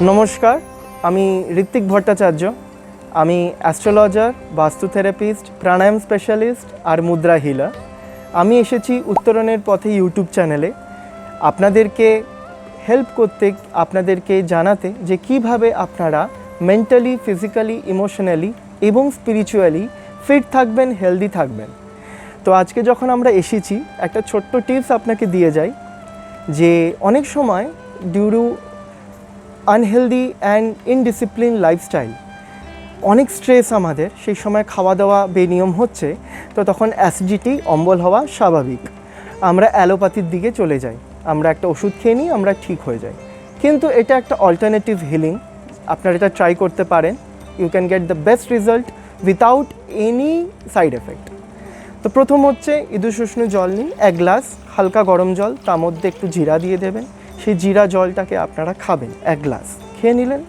নমস্কার, আমি ঋত্বিক ভট্টাচার্য। আমি অ্যাস্ট্রোলজার, বাস্তু থেরাপিস্ট, প্রাণায়াম স্পেশালিস্ট আর মুদ্রা হিলার। আমি এসেছি উত্তরণের পথে ইউটিউব চ্যানেলে আপনাদেরকে হেল্প করতে, আপনাদেরকে জানাতে যে কিভাবে আপনারা মেন্টালি, ফিজিক্যালি, ইমোশনালি এবং স্পিরিচুয়ালি ফিট থাকবেন, হেলদি থাকবেন। তো আজকে যখন আমরা এসেছি, একটা ছোট্ট টিপস আপনাকে দিয়ে যাই যে অনেক সময় due unhealthy and indiscipline lifestyle, অনেক স্ট্রেস, আমাদের সেই সময় খাওয়া দাওয়া বেনিয়ম হচ্ছে, তো তখন অ্যাসিডিটি, অম্বল হওয়া স্বাভাবিক। আমরা অ্যালোপ্যাথির দিকে চলে যাই, আমরা একটা ওষুধ খেয়ে নিই, আমরা ঠিক হয়ে যাই। কিন্তু এটা একটা অল্টারনেটিভ হিলিং, আপনারা এটা ট্রাই করতে পারেন। You can get the best result without any side effect. তো প্রথম হচ্ছে ইদুশুষ্ণ জল নিন, 1 গ্লাস হালকা গরম জল, তার মধ্যে একটু জিরা দিয়ে দেবেন। সেই জিরা জলটাকে আপনারা খাবেন, 1 গ্লাস খেয়ে নিলেন।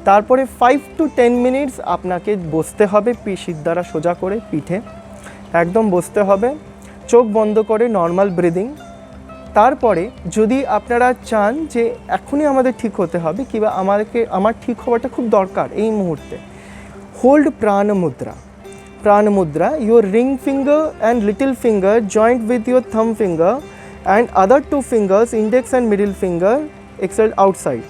তারপরে 5 to 10 মিনিটস আপনাকে বসতে হবে, পিঠের দ্বারা সোজা করে পিঠে একদম বসতে হবে, চোখ বন্ধ করে নর্মাল ব্রিদিং। তারপরে যদি আপনারা চান যে এখনই আমাদের ঠিক হতে হবে কিংবা আমার ঠিক হওয়াটা খুব দরকার এই মুহূর্তে, হোল্ড প্রাণ মুদ্রা। Prana Mudra, your ring finger and little finger joint with your thumb finger and other 2 fingers, index and middle finger, extend outside.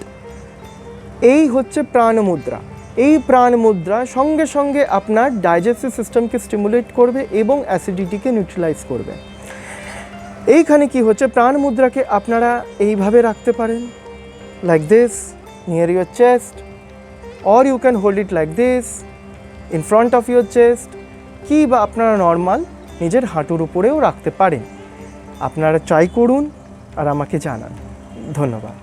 এই হচ্ছে প্রাণ মুদ্রা। এই প্রাণ মুদ্রা সঙ্গে সঙ্গে আপনার ডাইজেস্টিভ সিস্টেমকে স্টিমুলেট করবে এবং অ্যাসিডিটিকে নিউট্রালাইজ করবে। এইখানে কি হচ্ছে, প্রাণ মুদ্রাকে আপনারা এইভাবে রাখতে পারেন, like this, near your chest, or you can hold it like this in front of your chest, কি বা আপনারা নর্মাল নিজের হাঁটুর উপরেও রাখতে পারেন। আপনারা ট্রাই করুন আর আমাকে জানান। ধন্যবাদ।